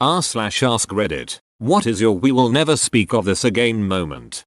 r/ask Reddit. What is your "we will never speak of this again" moment?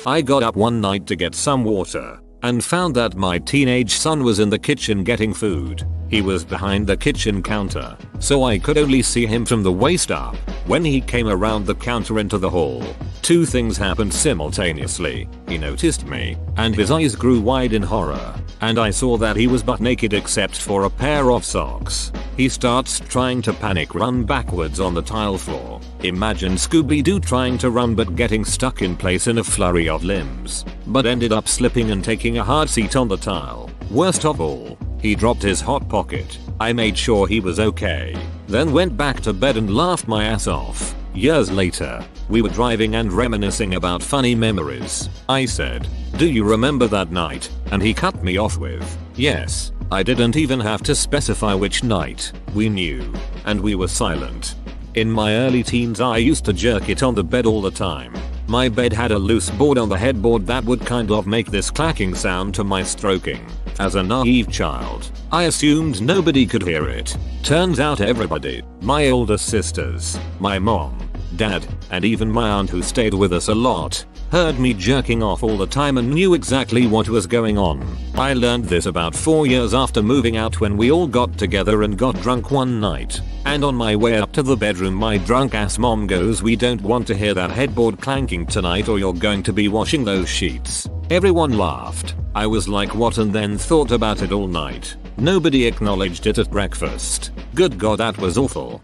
I got up one night to get some water and found that my teenage son was in the kitchen getting food. He was behind the kitchen counter, so I could only see him from the waist up. When he came around the counter into the hall, two things happened simultaneously. He noticed me, and his eyes grew wide in horror, and I saw that he was butt naked except for a pair of socks. He starts trying to panic run backwards on the tile floor. Imagine Scooby-Doo trying to run but getting stuck in place in a flurry of limbs, but ended up slipping and taking a hard seat on the tile. Worst of all, he dropped his hot pocket. I made sure he was okay, then went back to bed and laughed my ass off. Years later, we were driving and reminiscing about funny memories. I said, "Do you remember that night?" And he cut me off with, "Yes." I didn't even have to specify which night. We knew, and we were silent. In my early teens I used to jerk it on the bed all the time. My bed had a loose board on the headboard that would kind of make this clacking sound to my stroking. As a naive child, I assumed nobody could hear it. Turns out everybody. My older sisters, my mom, dad, and even my aunt who stayed with us a lot, heard me jerking off all the time and knew exactly what was going on. I learned this about 4 years after moving out when we all got together and got drunk one night. And on my way up to the bedroom my drunk ass mom goes, "We don't want to hear that headboard clanking tonight or you're going to be washing those sheets." Everyone laughed. I was like, what? And then thought about it all night. Nobody acknowledged it at breakfast. Good god, that was awful.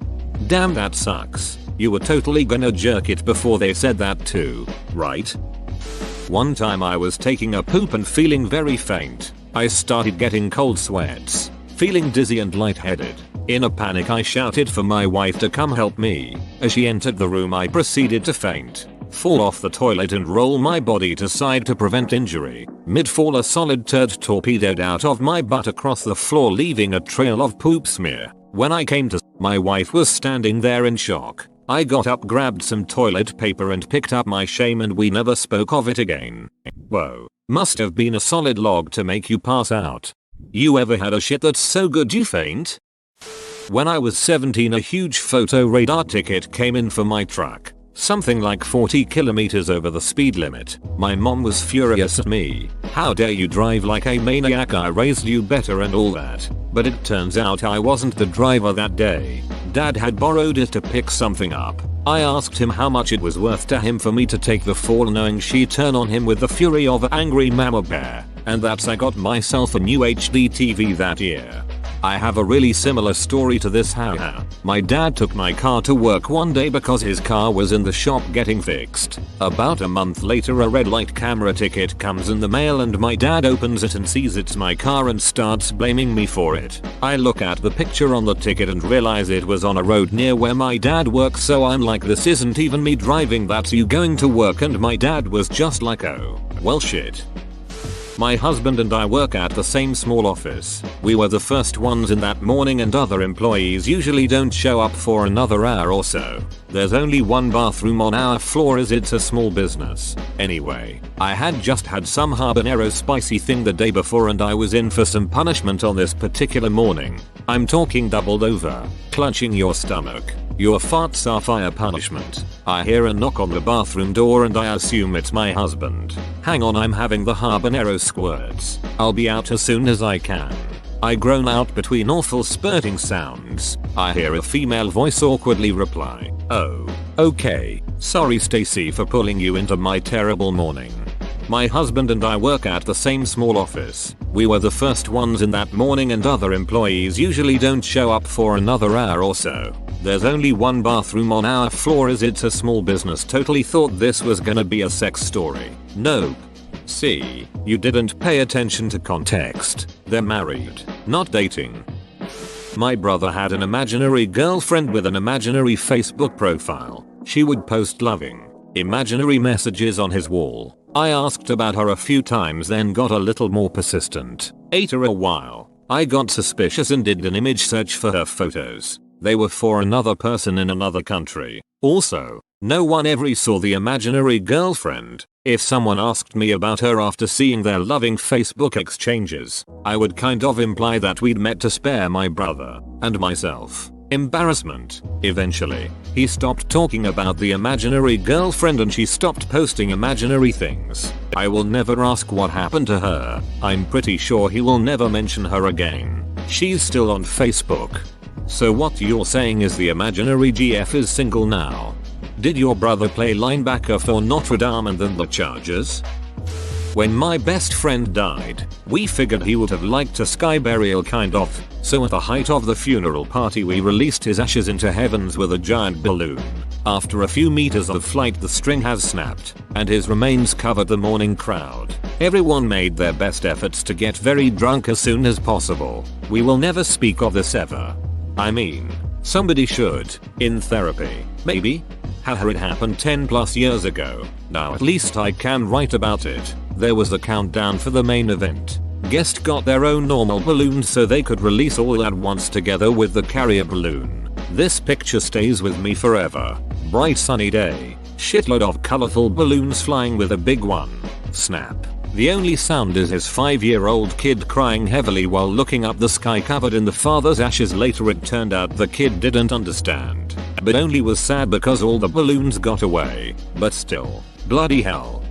Damn, that sucks. You were totally gonna jerk it before they said that too, right? One time I was taking a poop and feeling very faint. I started getting cold sweats, feeling dizzy and lightheaded. In a panic I shouted for my wife to come help me. As she entered the room I proceeded to faint, fall off the toilet and roll my body to side to prevent injury. Mid-fall a solid turd torpedoed out of my butt across the floor leaving a trail of poop smear. When I came to, my wife was standing there in shock. I got up, grabbed some toilet paper and picked up my shame, and we never spoke of it again. Whoa. Must have been a solid log to make you pass out. You ever had a shit that's so good you faint? When I was 17 a huge photo radar ticket came in for my truck. Something like 40 kilometers over the speed limit. My mom was furious at me. "How dare you drive like a maniac, I raised you better," and all that. But it turns out I wasn't the driver that day. Dad had borrowed it to pick something up. I asked him how much it was worth to him for me to take the fall, knowing she'd turn on him with the fury of an angry mama bear. And that's I got myself a new HD TV that year. I have a really similar story to this. My dad took my car to work one day because his car was in the shop getting fixed. About a month later a red light camera ticket comes in the mail and my dad opens it and sees it's my car and starts blaming me for it. I look at the picture on the ticket and realize it was on a road near where my dad works, so I'm like, this isn't even me driving, that's you going to work. And my dad was just like, oh, well shit. My husband and I work at the same small office. We were the first ones in that morning and other employees usually don't show up for another hour or so. There's only one bathroom on our floor as it's a small business. Anyway, I had just had some habanero spicy thing the day before and I was in for some punishment on this particular morning. I'm talking doubled over, clutching your stomach. Your farts are fire punishment. I hear a knock on the bathroom door and I assume it's my husband. Hang on, I'm having the habanero squirts. I'll be out as soon as I can. I groan out between awful spurting sounds. I hear a female voice awkwardly reply, "Oh, okay. Sorry Stacy for pulling you into my terrible morning." My husband and I work at the same small office. We were the first ones in that morning and other employees usually don't show up for another hour or so. There's only one bathroom on our floor as it's a small business. Totally thought this was gonna be a sex story. Nope. See, you didn't pay attention to context. They're married, not dating. My brother had an imaginary girlfriend with an imaginary Facebook profile. She would post loving, imaginary messages on his wall. I asked about her a few times, then got a little more persistent. After a while, I got suspicious and did an image search for her photos. They were for another person in another country. Also, no one ever saw the imaginary girlfriend. If someone asked me about her after seeing their loving Facebook exchanges, I would kind of imply that we'd met to spare my brother and myself. Embarrassment. Eventually, he stopped talking about the imaginary girlfriend and she stopped posting imaginary things. I will never ask what happened to her. I'm pretty sure he will never mention her again. She's still on Facebook. So what you're saying is the imaginary GF is single now. Did your brother play linebacker for Notre Dame and then the Chargers? When my best friend died, we figured he would have liked a sky burial kind of, so at the height of the funeral party we released his ashes into heavens with a giant balloon. After a few meters of flight the string has snapped, and his remains covered the mourning crowd. Everyone made their best efforts to get very drunk as soon as possible. We will never speak of this ever. I mean, somebody should, in therapy, maybe? Haha, it happened 10 plus years ago. Now at least I can write about it. There was a countdown for the main event. Guests got their own normal balloons so they could release all at once together with the carrier balloon. This picture stays with me forever. Bright sunny day. Shitload of colorful balloons flying with a big one. Snap. The only sound is his 5-year-old kid crying heavily while looking up the sky covered in the father's ashes. Later it turned out the kid didn't understand, but only was sad because all the balloons got away. But still, bloody hell.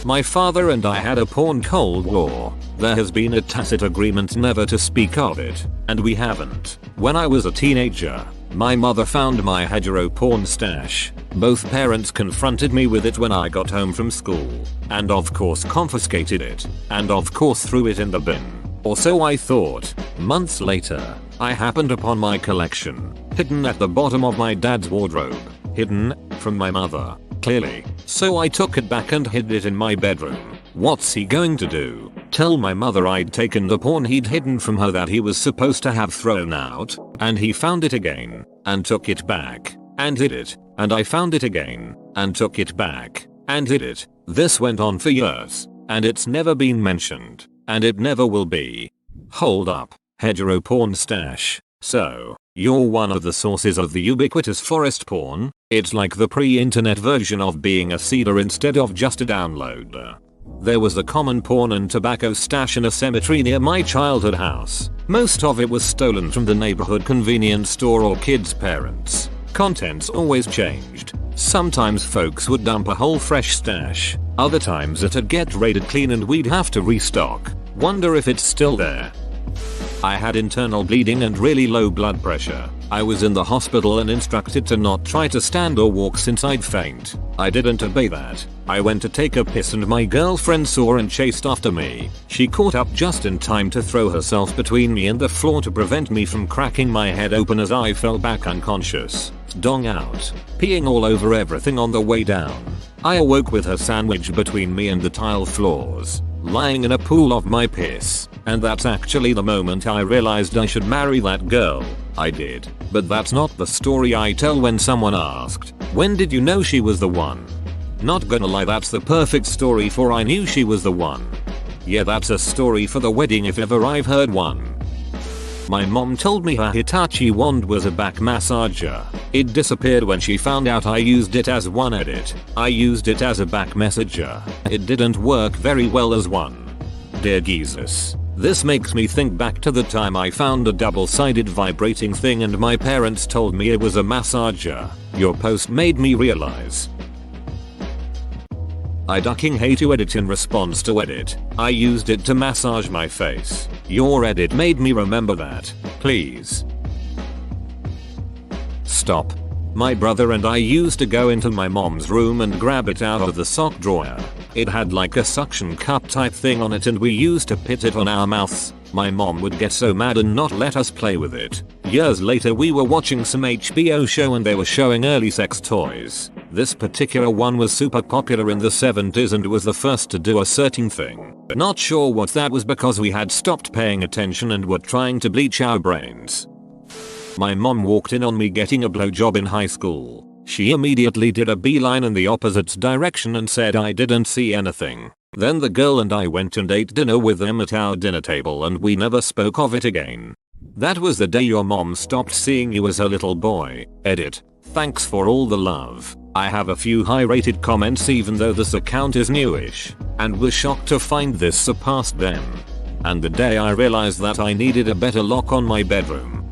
My father and I had a porn Cold War. There has been a tacit agreement never to speak of it, and we haven't. When I was a teenager, my mother found my hetero porn stash. Both parents confronted me with it when I got home from school, and of course confiscated it, and of course threw it in the bin. Or so I thought. Months later, I happened upon my collection, hidden at the bottom of my dad's wardrobe, hidden from my mother, clearly. So I took it back and hid it in my bedroom. What's he going to do? Tell my mother I'd taken the porn he'd hidden from her that he was supposed to have thrown out, and he found it again, and took it back, and hid it, and I found it again, and took it back, and hid it. This went on for years, and it's never been mentioned, and it never will be. Hold up, hetero porn stash. So, you're one of the sources of the ubiquitous forest porn? It's like the pre-internet version of being a seeder instead of just a downloader. There was a common porn and tobacco stash in a cemetery near my childhood house. Most of it was stolen from the neighborhood convenience store or kids' parents. Contents always changed. Sometimes folks would dump a whole fresh stash. Other times it'd get raided clean and we'd have to restock. Wonder if it's still there. I had internal bleeding and really low blood pressure. I was in the hospital and instructed to not try to stand or walk since I'd faint. I didn't obey that. I went to take a piss and my girlfriend saw and chased after me. She caught up just in time to throw herself between me and the floor to prevent me from cracking my head open as I fell back unconscious. Dong out. Peeing all over everything on the way down. I awoke with her sandwich between me and the tile floors, lying in a pool of my piss. And that's actually the moment I realized I should marry that girl. I did. But that's not the story I tell when someone asked, when did you know she was the one? Not gonna lie, that's the perfect story for I knew she was the one. Yeah, that's a story for the wedding if ever I've heard one. My mom told me her Hitachi wand was a back massager. It disappeared when she found out I used it as one edit. I used it as a back messenger. It didn't work very well as one. Dear Jesus. This makes me think back to the time I found a double-sided vibrating thing and my parents told me it was a massager. Your post made me realize. I ducking hate to edit in response to edit. I used it to massage my face. Your edit made me remember that. Please. Stop. My brother and I used to go into my mom's room and grab it out of the sock drawer. It had like a suction cup type thing on it and we used to pit it on our mouths. My mom would get so mad and not let us play with it. Years later we were watching some HBO show and they were showing early sex toys. This particular one was super popular in the 70s and was the first to do a certain thing. Not sure what that was because we had stopped paying attention and were trying to bleach our brains. My mom walked in on me getting a blowjob in high school. She immediately did a beeline in the opposite direction and said I didn't see anything. Then the girl and I went and ate dinner with them at our dinner table and we never spoke of it again. That was the day your mom stopped seeing you as a little boy. Edit. Thanks for all the love. I have a few high rated comments even though this account is newish, and was shocked to find this surpassed them. And the day I realized that I needed a better lock on my bedroom.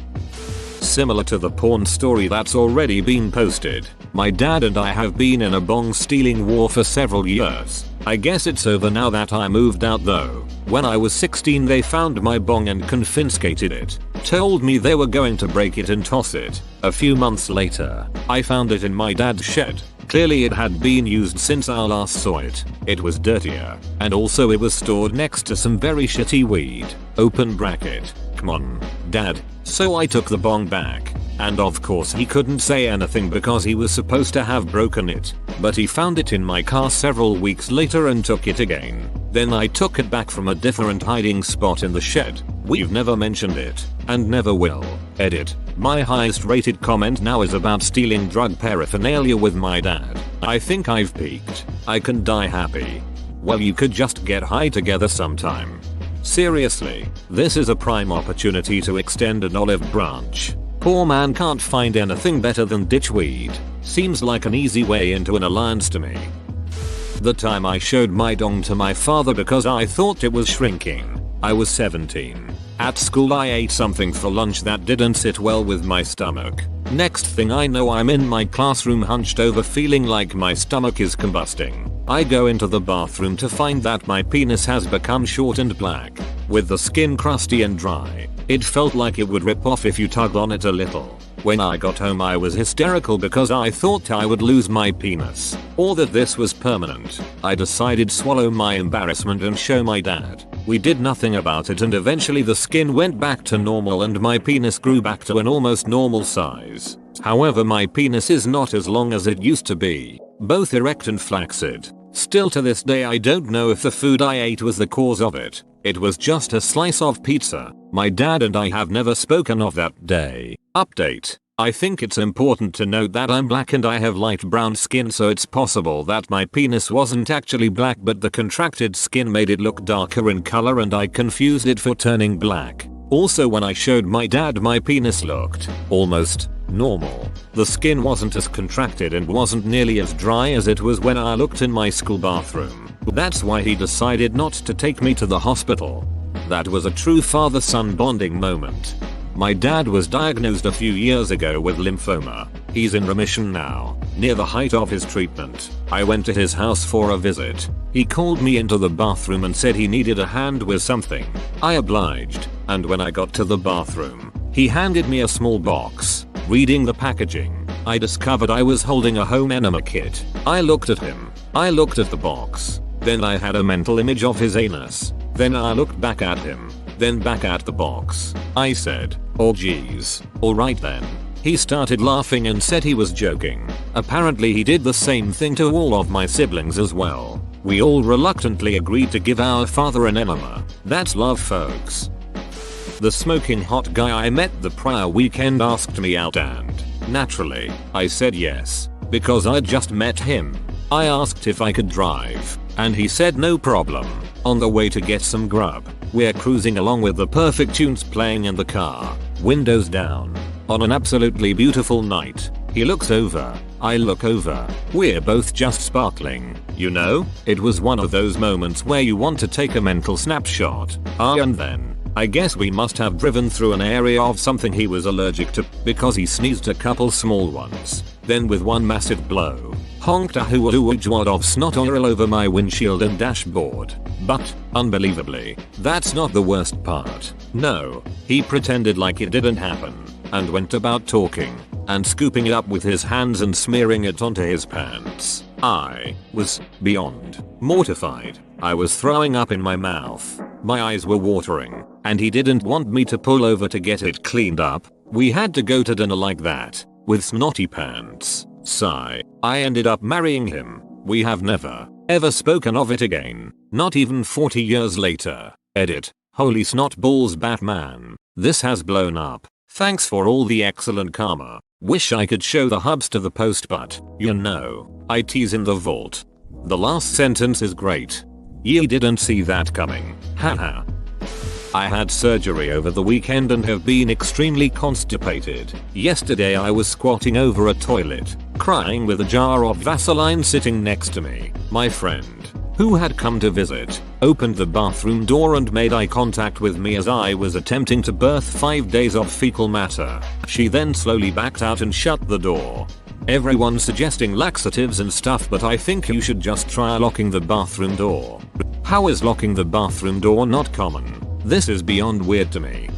Similar to the porn story that's already been posted, my dad and I have been in a bong stealing war for several years. I guess it's over now that I moved out though. When I was 16 they found my bong and confiscated it. Told me they were going to break it and toss it. A few months later, I found it in my dad's shed. Clearly it had been used since I last saw it. It was dirtier, and also it was stored next to some very shitty weed. Open bracket. Come on, dad. So I took the bong back. And of course he couldn't say anything because he was supposed to have broken it. But he found it in my car several weeks later and took it again. Then I took it back from a different hiding spot in the shed. We've never mentioned it, and never will. Edit. My highest rated comment now is about stealing drug paraphernalia with my dad. I think I've peaked. I can die happy. Well, you could just get high together sometime. Seriously, this is a prime opportunity to extend an olive branch. Poor man can't find anything better than ditch weed. Seems like an easy way into an alliance to me. The time I showed my dong to my father because I thought it was shrinking. I was 17. At school I ate something for lunch that didn't sit well with my stomach. Next thing I know I'm in my classroom hunched over feeling like my stomach is combusting. I go into the bathroom to find that my penis has become short and black, with the skin crusty and dry. It felt like it would rip off if you tug on it a little. When I got home I was hysterical because I thought I would lose my penis, or that this was permanent. I decided to swallow my embarrassment and show my dad. We did nothing about it and eventually the skin went back to normal and my penis grew back to an almost normal size. However, my penis is not as long as it used to be, both erect and flaccid. Still to this day I don't know if the food I ate was the cause of it. It was just a slice of pizza. My dad and I have never spoken of that day. Update. I think it's important to note that I'm black and I have light brown skin, so it's possible that my penis wasn't actually black but the contracted skin made it look darker in color and I confused it for turning black. Also, when I showed my dad my penis looked almost normal. The skin wasn't as contracted and wasn't nearly as dry as it was when I looked in my school bathroom. That's why he decided not to take me to the hospital. That was a true father-son bonding moment. My dad was diagnosed a few years ago with lymphoma. He's in remission now, near the height of his treatment. I went to his house for a visit. He called me into the bathroom and said he needed a hand with something. I obliged, and when I got to the bathroom, he handed me a small box. Reading the packaging, I discovered I was holding a home enema kit. I looked at him. I looked at the box. Then I had a mental image of his anus. Then I looked back at him. Then back at the box. I said, "Oh geez, alright then." He started laughing and said he was joking. Apparently he did the same thing to all of my siblings as well. We all reluctantly agreed to give our father an enema. That's love, folks. The smoking hot guy I met the prior weekend asked me out and, naturally, I said yes, because I'd just met him. I asked if I could drive, and he said no problem. On the way to get some grub, we're cruising along with the perfect tunes playing in the car, windows down, on an absolutely beautiful night. He looks over, I look over, we're both just sparkling. You know, it was one of those moments where you want to take a mental snapshot. And then, I guess we must have driven through an area of something he was allergic to, because he sneezed a couple small ones. Then with one massive blow, honked a wad of snot oil over my windshield and dashboard. But, unbelievably, that's not the worst part. No, he pretended like it didn't happen, and went about talking, and scooping it up with his hands and smearing it onto his pants. I was beyond mortified. I was throwing up in my mouth. My eyes were watering, and he didn't want me to pull over to get it cleaned up. We had to go to dinner like that, with snotty pants. Sigh. I ended up marrying him. We have never, ever spoken of it again. Not even 40 years later. Edit. Holy snot balls, Batman. This has blown up. Thanks for all the excellent karma. Wish I could show the hubs to the post, but, you know, IT's in the vault. The last sentence is great. Ye didn't see that coming. Haha. I had surgery over the weekend and have been extremely constipated. Yesterday I was squatting over a toilet, crying with a jar of Vaseline sitting next to me. My friend, who had come to visit, opened the bathroom door and made eye contact with me as I was attempting to birth 5 days of fecal matter. She then slowly backed out and shut the door. Everyone's suggesting laxatives and stuff, but I think you should just try locking the bathroom door. How is locking the bathroom door not common? This is beyond weird to me.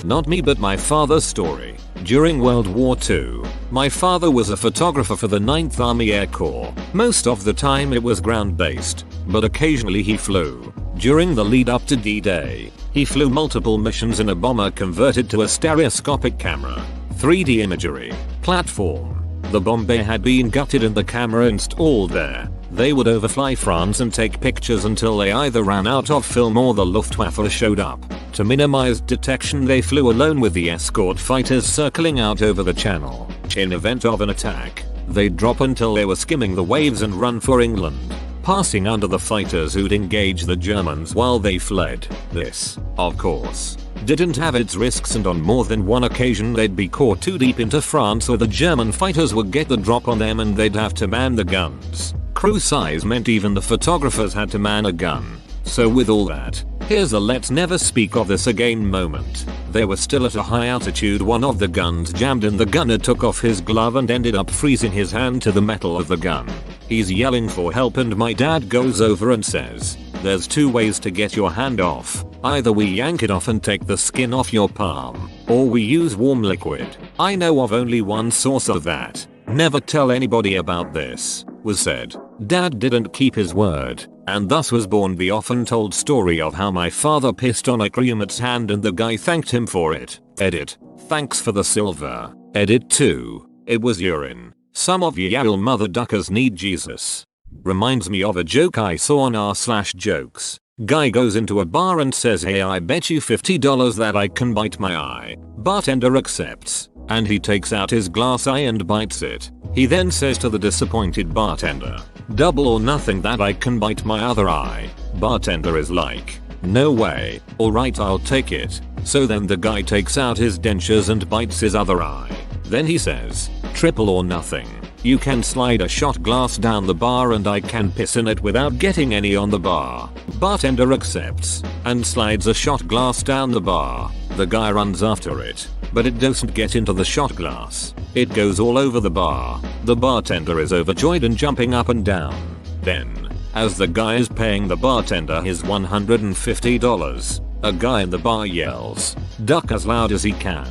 Not me, but my father's story. During World War II, my father was a photographer for the 9th Army Air Corps. Most of the time it was ground-based, but occasionally he flew. During the lead up to D-Day, he flew multiple missions in a bomber converted to a stereoscopic camera, 3D imagery, platform. The bomb bay had been gutted and the camera installed there. They would overfly France and take pictures until they either ran out of film or the Luftwaffe showed up. To minimize detection, they flew alone with the escort fighters circling out over the channel. In event of an attack, they'd drop until they were skimming the waves and run for England, passing under the fighters who'd engage the Germans while they fled. This, of course, didn't have its risks, and on more than one occasion they'd be caught too deep into France or the German fighters would get the drop on them and they'd have to man the guns. Crew size meant even the photographers had to man a gun. So with all that, here's a let's never speak of this again moment. They were still at a high altitude. One of the guns jammed and the gunner took off his glove and ended up freezing his hand to the metal of the gun. He's yelling for help and my dad goes over and says, "There's 2 ways to get your hand off. Either we yank it off and take the skin off your palm, or we use warm liquid." I know of only one source of that. "Never tell anybody about this," was said. Dad didn't keep his word, and thus was born the often told story of how my father pissed on a crewmate's hand and the guy thanked him for it. Edit. Thanks for the silver. Edit 2. It was urine. Some of y'all mother duckers need Jesus. Reminds me of a joke I saw on r/jokes. Guy goes into a bar and says, "Hey, I bet you $50 that I can bite my eye." Bartender accepts, and he takes out his glass eye and bites it. He then says to the disappointed bartender, "Double or nothing that I can bite my other eye." Bartender is like, "No way. Alright, I'll take it." So then the guy takes out his dentures and bites his other eye. Then he says, "Triple or nothing. You can slide a shot glass down the bar and I can piss in it without getting any on the bar." Bartender accepts and slides a shot glass down the bar. The guy runs after it, but it doesn't get into the shot glass. It goes all over the bar. The bartender is overjoyed and jumping up and down. Then, as the guy is paying the bartender his $150, a guy in the bar yells, "Duck," as loud as he can.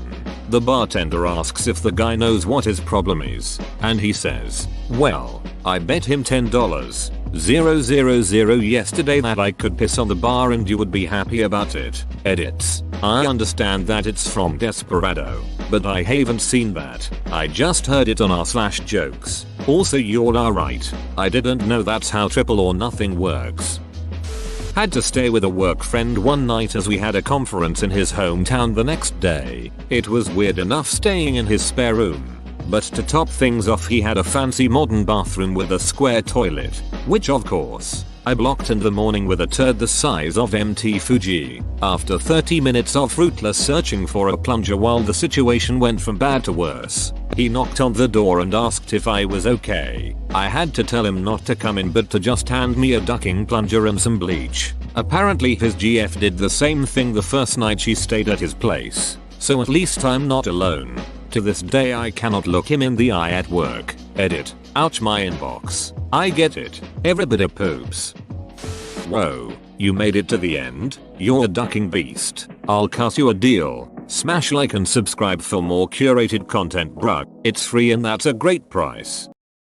The bartender asks if the guy knows what his problem is, and he says, "Well, I bet him $10,000 yesterday that I could piss on the bar and you would be happy about it." Edits. I understand that it's from Desperado, but I haven't seen that. I just heard it on r/jokes. Also, you're right. I didn't know that's how triple or nothing works. Had to stay with a work friend one night as we had a conference in his hometown the next day. It was weird enough staying in his spare room, but to top things off, he had a fancy modern bathroom with a square toilet, which of course, I blocked in the morning with a turd the size of MT Fuji. After 30 minutes of fruitless searching for a plunger while the situation went from bad to worse, he knocked on the door and asked if I was okay. I had to tell him not to come in but to just hand me a ducking plunger and some bleach. Apparently his GF did the same thing the first night she stayed at his place, so at least I'm not alone. To this day I cannot look him in the eye at work. Edit. Ouch, my inbox. I get it. Everybody poops. Whoa, you made it to the end? You're a ducking beast. I'll cut you a deal. Smash like and subscribe for more curated content, bruh. It's free and that's a great price.